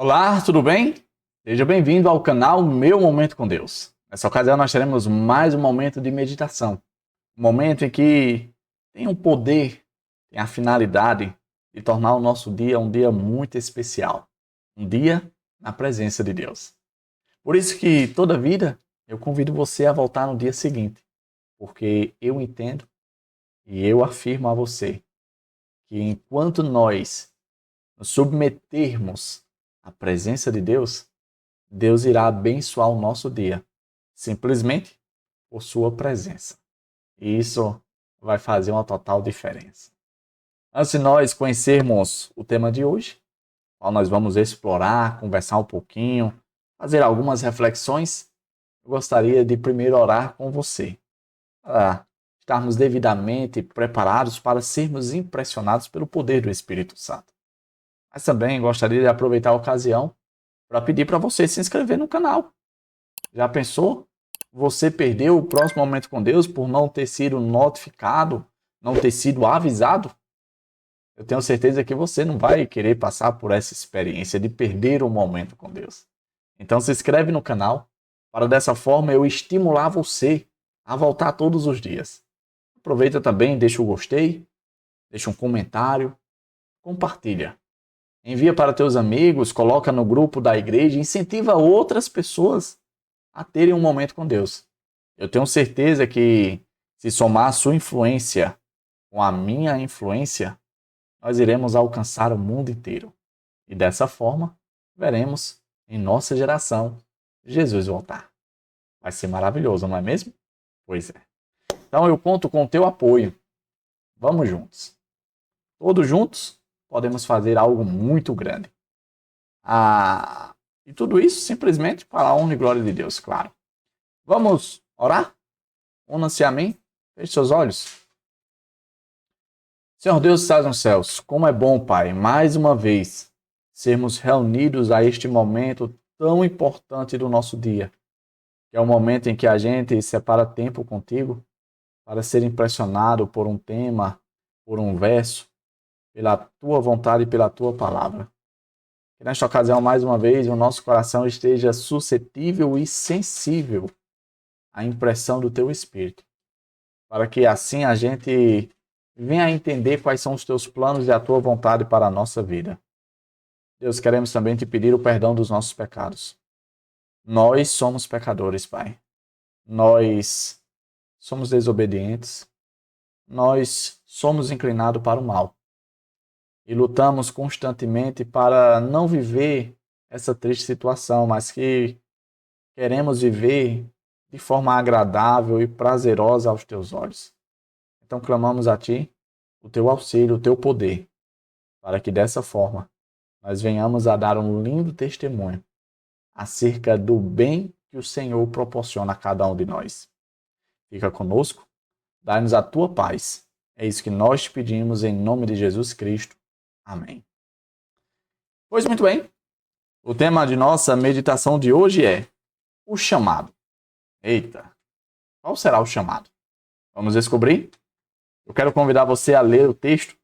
Olá, tudo bem? Seja bem-vindo ao canal Meu Momento com Deus. Nessa ocasião nós teremos mais um momento de meditação. Um momento em que tem um poder, tem a finalidade de tornar o nosso dia um dia muito especial. Um dia na presença de Deus. Por isso que toda vida eu convido você a voltar no dia seguinte. Porque eu entendo e eu afirmo a você que enquanto nós nos submetermos à presença de Deus, Deus irá abençoar o nosso dia, simplesmente por sua presença. E isso vai fazer uma total diferença. Antes de nós conhecermos o tema de hoje, qual nós vamos explorar, conversar um pouquinho, fazer algumas reflexões, eu gostaria de primeiro orar com você, para estarmos devidamente preparados para sermos impressionados pelo poder do Espírito Santo. Mas também gostaria de aproveitar a ocasião para pedir para você se inscrever no canal. Já pensou? Você perdeu o próximo momento com Deus por não ter sido notificado, não ter sido avisado? Eu tenho certeza que você não vai querer passar por essa experiência de perder o momento com Deus. Então se inscreve no canal, para dessa forma eu estimular você a voltar todos os dias. Aproveita também, deixa o gostei, deixa um comentário, compartilha. Envia para teus amigos, coloca no grupo da igreja, incentiva outras pessoas a terem um momento com Deus. Eu tenho certeza que se somar a sua influência com a minha influência, nós iremos alcançar o mundo inteiro. E dessa forma, veremos em nossa geração Jesus voltar. Vai ser maravilhoso, não é mesmo? Pois é. Então eu conto com o teu apoio. Vamos juntos. Todos juntos podemos fazer algo muito grande. E tudo isso simplesmente para a honra e glória de Deus, claro. Vamos orar? Una-se a mim. Feche seus olhos. Senhor Deus que estás nos céus, como é bom, Pai, mais uma vez, sermos reunidos a este momento tão importante do nosso dia, que é o momento em que a gente separa tempo contigo para ser impressionado por um tema, por um verso, pela tua vontade e pela tua palavra. Que nesta ocasião, mais uma vez, o nosso coração esteja suscetível e sensível à impressão do teu Espírito, para que assim a gente venha a entender quais são os teus planos e a tua vontade para a nossa vida. Deus, queremos também te pedir o perdão dos nossos pecados. Nós somos pecadores, Pai. Nós somos desobedientes. Nós somos inclinados para o mal. E lutamos constantemente para não viver essa triste situação, mas que queremos viver de forma agradável e prazerosa aos teus olhos. Então clamamos a Ti o Teu auxílio, o Teu poder, para que dessa forma nós venhamos a dar um lindo testemunho acerca do bem que o Senhor proporciona a cada um de nós. Fica conosco, dá-nos a Tua paz. É isso que nós te pedimos em nome de Jesus Cristo. Amém. Pois muito bem, o tema de nossa meditação de hoje é o chamado. Eita, qual será o chamado? Vamos descobrir? Eu quero convidar você a ler o texto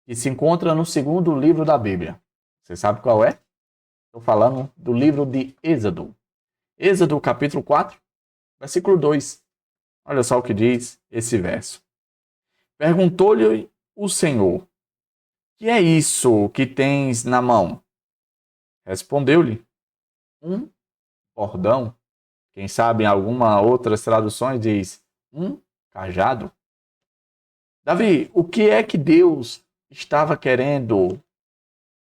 que se encontra no segundo livro da Bíblia. Você sabe qual é? Estou falando do livro de Êxodo. Êxodo capítulo 4, versículo 2. Olha só o que diz esse verso. Perguntou-lhe o Senhor: que é isso que tens na mão? Respondeu-lhe: um bordão. Quem sabe em algumas outras traduções diz cajado. Davi, o que é que Deus estava querendo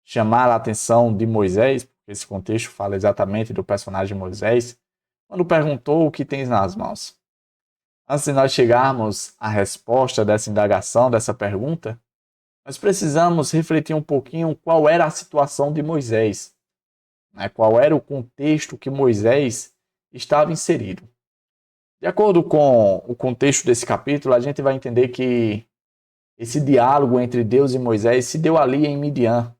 chamar a atenção de Moisés? Porque esse contexto fala exatamente do personagem Moisés, quando perguntou o que tens nas mãos. Antes de nós chegarmos à resposta dessa indagação, dessa pergunta, nós precisamos refletir um pouquinho qual era a situação de Moisés, né? Qual era o contexto que Moisés estava inserido. De acordo com o contexto desse capítulo, a gente vai entender que esse diálogo entre Deus e Moisés se deu ali em Midian,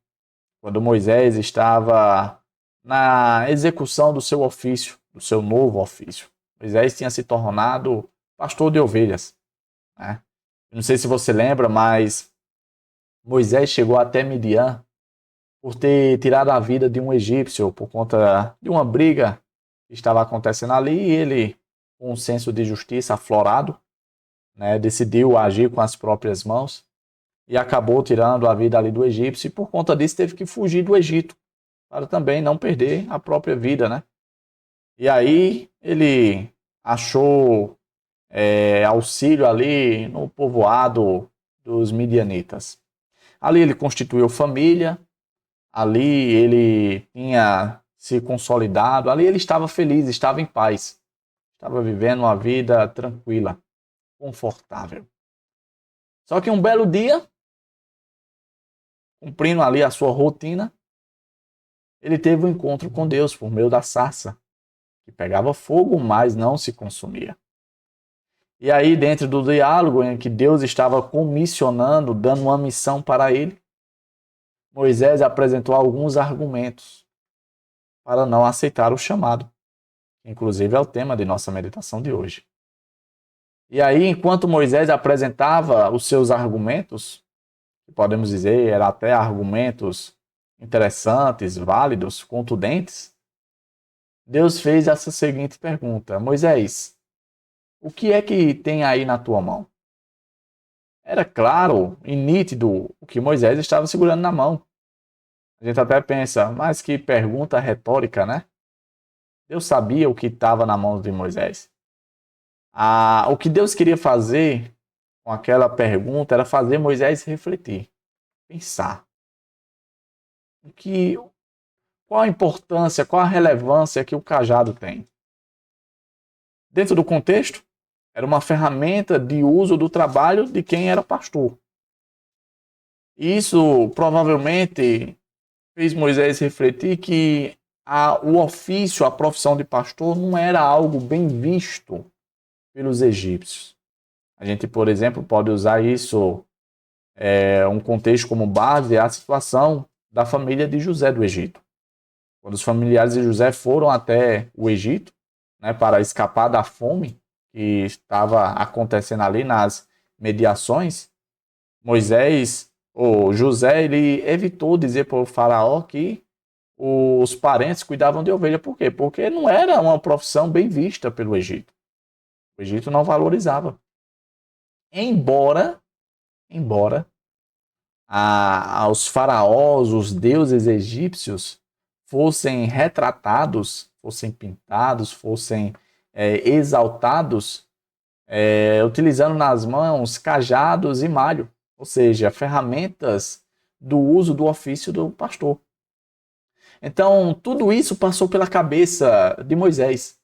quando Moisés estava na execução do seu ofício, do seu novo ofício. Moisés tinha se tornado pastor de ovelhas, né? Não sei se você lembra, mas Moisés chegou até Midian por ter tirado a vida de um egípcio por conta de uma briga que estava acontecendo ali, e ele, com um senso de justiça aflorado, né, decidiu agir com as próprias mãos e acabou tirando a vida ali do egípcio, e por conta disso teve que fugir do Egito, para também não perder a própria vida, né? E aí ele achou auxílio ali no povoado dos midianitas. Ali ele constituiu família, ali ele tinha se consolidado, ali ele estava feliz, estava em paz, estava vivendo uma vida tranquila, confortável. Só que um belo dia, cumprindo ali a sua rotina, ele teve um encontro com Deus por meio da sarça, que pegava fogo, mas não se consumia. E aí, dentro do diálogo em que Deus estava comissionando, dando uma missão para ele, Moisés apresentou alguns argumentos para não aceitar o chamado, que inclusive é o tema de nossa meditação de hoje. E aí, enquanto Moisés apresentava os seus argumentos, que podemos dizer, eram até argumentos interessantes, válidos, contundentes, Deus fez essa seguinte pergunta: Moisés, o que é que tem aí na tua mão? Era claro e nítido o que Moisés estava segurando na mão. A gente até pensa, mas que pergunta retórica, né? Deus sabia o que estava na mão de Moisés. O que Deus queria fazer com aquela pergunta era fazer Moisés refletir, pensar. Qual a importância, qual a relevância que o cajado tem? Dentro do contexto, era uma ferramenta de uso do trabalho de quem era pastor. E isso provavelmente fez Moisés refletir que o ofício, a profissão de pastor não era algo bem visto pelos egípcios. A gente, por exemplo, pode usar isso, um contexto como base, a situação da família de José do Egito. Quando os familiares de José foram até o Egito, né, para escapar da fome que estava acontecendo ali nas mediações, José, ele evitou dizer para o faraó que os parentes cuidavam de ovelha. Por quê? Porque não era uma profissão bem vista pelo Egito. O Egito não valorizava. Embora os faraós, os deuses egípcios, fossem retratados, fossem pintados, fossem exaltados, utilizando nas mãos cajados e malho, ou seja, ferramentas do uso do ofício do pastor. Então, tudo isso passou pela cabeça de Moisés.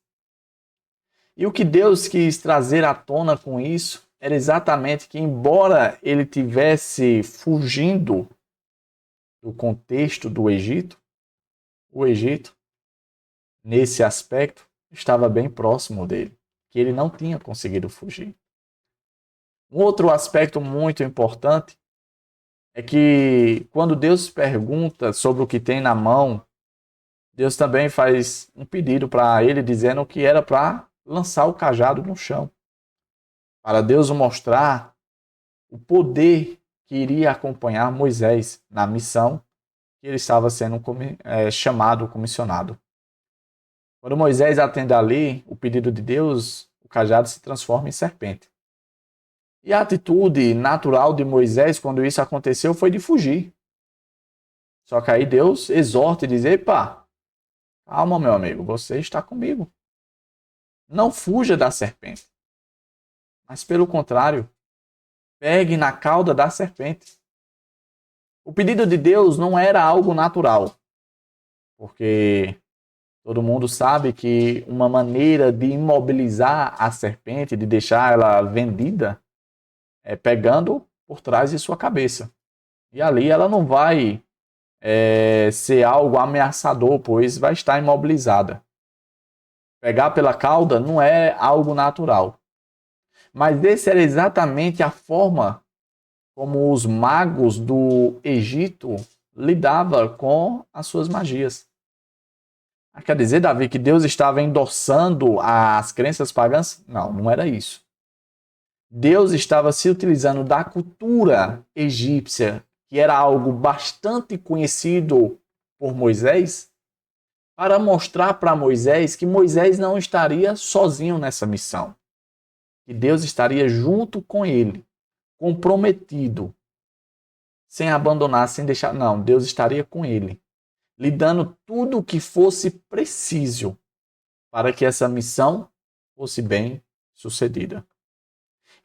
E o que Deus quis trazer à tona com isso era exatamente que, embora ele tivesse fugindo do contexto do Egito, o Egito, nesse aspecto, estava bem próximo dele, que ele não tinha conseguido fugir. Um outro aspecto muito importante é que, quando Deus pergunta sobre o que tem na mão, Deus também faz um pedido para ele, dizendo que era para lançar o cajado no chão, para Deus mostrar o poder que iria acompanhar Moisés na missão que ele estava sendo chamado, comissionado. Quando Moisés atende ali o pedido de Deus, o cajado se transforma em serpente. E a atitude natural de Moisés, quando isso aconteceu, foi de fugir. Só que aí Deus exorta e diz: epa, calma, meu amigo, você está comigo. Não fuja da serpente. Mas, pelo contrário, pegue na cauda da serpente. O pedido de Deus não era algo natural, porque todo mundo sabe que uma maneira de imobilizar a serpente, de deixar ela vendida, é pegando por trás de sua cabeça. E ali ela não vai ser algo ameaçador, pois vai estar imobilizada. Pegar pela cauda não é algo natural. Mas essa era exatamente a forma como os magos do Egito lidavam com as suas magias. Quer dizer, Davi, que Deus estava endossando as crenças pagãs? Não, não era isso. Deus estava se utilizando da cultura egípcia, que era algo bastante conhecido por Moisés, para mostrar para Moisés que Moisés não estaria sozinho nessa missão, que Deus estaria junto com ele, comprometido, sem abandonar, sem deixar. Não, Deus estaria com ele, lhe dando tudo o que fosse preciso para que essa missão fosse bem sucedida.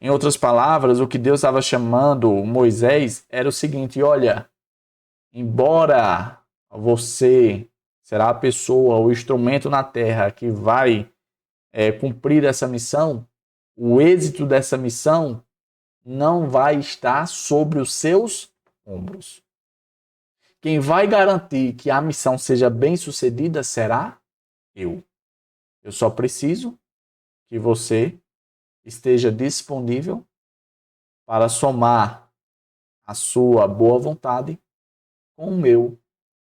Em outras palavras, o que Deus estava chamando Moisés era o seguinte: olha, embora você será a pessoa, o instrumento na terra que vai cumprir essa missão, o êxito dessa missão não vai estar sobre os seus ombros. Quem vai garantir que a missão seja bem sucedida será eu. Eu só preciso que você esteja disponível para somar a sua boa vontade com o meu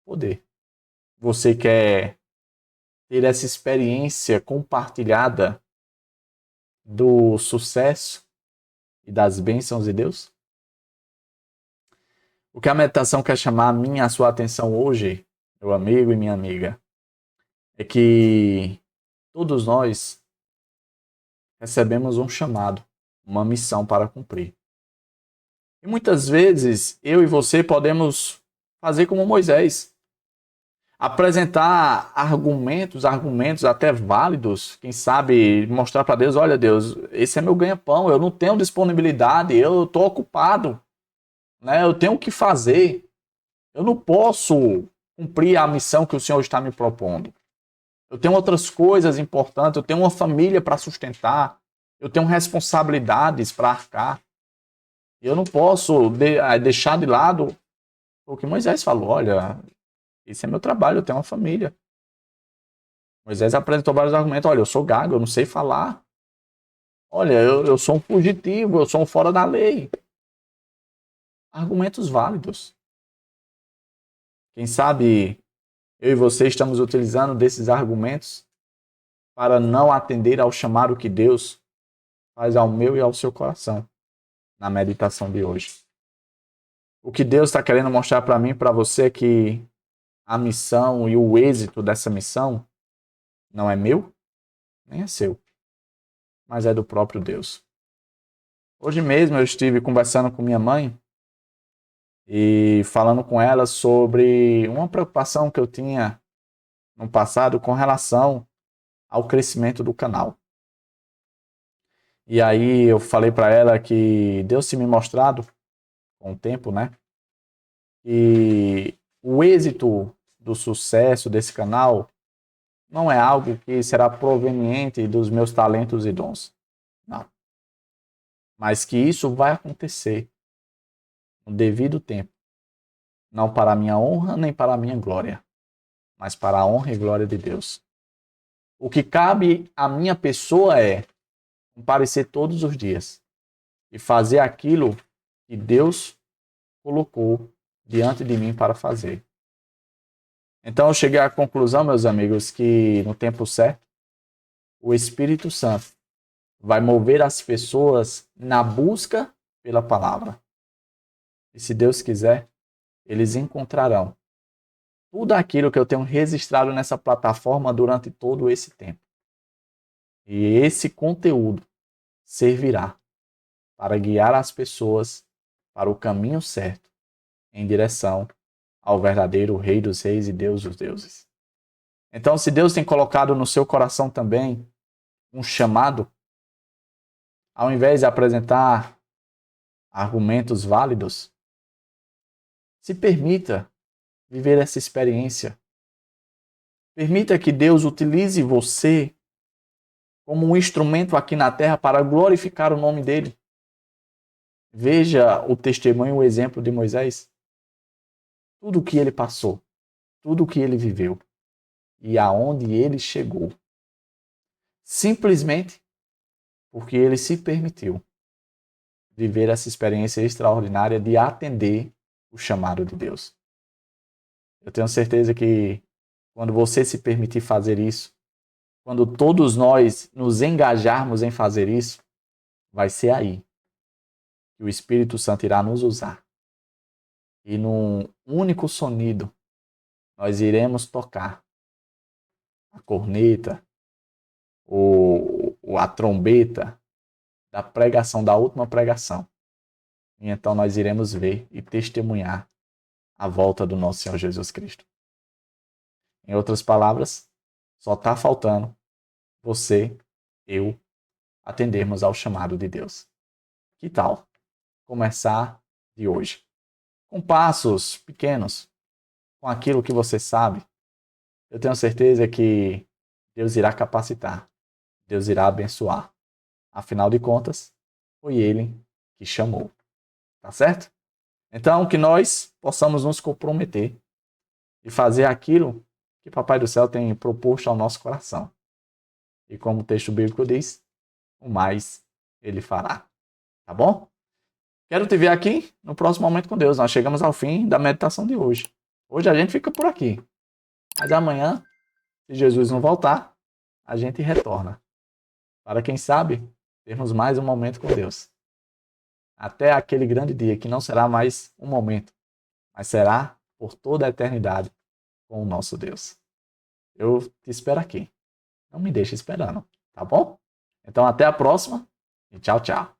poder. Você quer ter essa experiência compartilhada do sucesso e das bênçãos de Deus? O que a meditação quer chamar a minha e a sua atenção hoje, meu amigo e minha amiga, é que todos nós recebemos um chamado, uma missão para cumprir. E muitas vezes eu e você podemos fazer como Moisés, apresentar argumentos até válidos, quem sabe mostrar para Deus: olha Deus, esse é meu ganha-pão, eu não tenho disponibilidade, eu estou ocupado, né? Eu tenho o que fazer, eu não posso cumprir a missão que o Senhor está me propondo. Eu tenho outras coisas importantes, eu tenho uma família para sustentar, eu tenho responsabilidades para arcar. Eu não posso deixar de lado o que Moisés falou: olha, esse é meu trabalho, eu tenho uma família. Moisés apresentou vários argumentos: olha, eu sou gago, eu não sei falar. Olha, eu sou um fugitivo, eu sou um fora da lei. Argumentos válidos. Quem sabe eu e você estamos utilizando desses argumentos para não atender ao chamado que Deus faz ao meu e ao seu coração na meditação de hoje. O que Deus está querendo mostrar para mim e para você é que a missão e o êxito dessa missão não é meu, nem é seu, mas é do próprio Deus. Hoje mesmo eu estive conversando com minha mãe e falando com ela sobre uma preocupação que eu tinha no passado com relação ao crescimento do canal. E aí eu falei para ela que Deus tinha me mostrado com o tempo, né, que o êxito do sucesso desse canal não é algo que será proveniente dos meus talentos e dons. Não. Mas que isso vai acontecer no devido tempo. Não para a minha honra nem para a minha glória, mas para a honra e glória de Deus. O que cabe à minha pessoa é comparecer todos os dias e fazer aquilo que Deus colocou diante de mim para fazer. Então eu cheguei à conclusão, meus amigos, que no tempo certo, o Espírito Santo vai mover as pessoas na busca pela palavra. E se Deus quiser, eles encontrarão tudo aquilo que eu tenho registrado nessa plataforma durante todo esse tempo. E esse conteúdo servirá para guiar as pessoas para o caminho certo, em direção ao verdadeiro Rei dos Reis e Deus dos deuses. Então, se Deus tem colocado no seu coração também um chamado, ao invés de apresentar argumentos válidos, se permita viver essa experiência. Permita que Deus utilize você como um instrumento aqui na terra para glorificar o nome dele. Veja o testemunho, o exemplo de Moisés. Tudo o que ele passou, tudo o que ele viveu e aonde ele chegou. Simplesmente porque ele se permitiu viver essa experiência extraordinária de atender o chamado de Deus. Eu tenho certeza que quando você se permitir fazer isso, quando todos nós nos engajarmos em fazer isso, vai ser aí que o Espírito Santo irá nos usar e num único sonido nós iremos tocar a corneta ou a trombeta da pregação, da última pregação. E então nós iremos ver e testemunhar a volta do nosso Senhor Jesus Cristo. Em outras palavras, só está faltando você, eu, atendermos ao chamado de Deus. Que tal começar de hoje? Com passos pequenos, com aquilo que você sabe. Eu tenho certeza que Deus irá capacitar, Deus irá abençoar. Afinal de contas, foi Ele que chamou. Tá certo? Então, que nós possamos nos comprometer e fazer aquilo que Papai do Céu tem proposto ao nosso coração. E como o texto bíblico diz, o mais Ele fará. Tá bom? Quero te ver aqui no próximo Momento com Deus. Nós chegamos ao fim da meditação de hoje. Hoje a gente fica por aqui. Mas amanhã, se Jesus não voltar, a gente retorna. Para quem sabe, termos mais um momento com Deus. Até aquele grande dia que não será mais um momento, mas será por toda a eternidade com o nosso Deus. Eu te espero aqui. Não me deixe esperando, tá bom? Então até a próxima e tchau, tchau.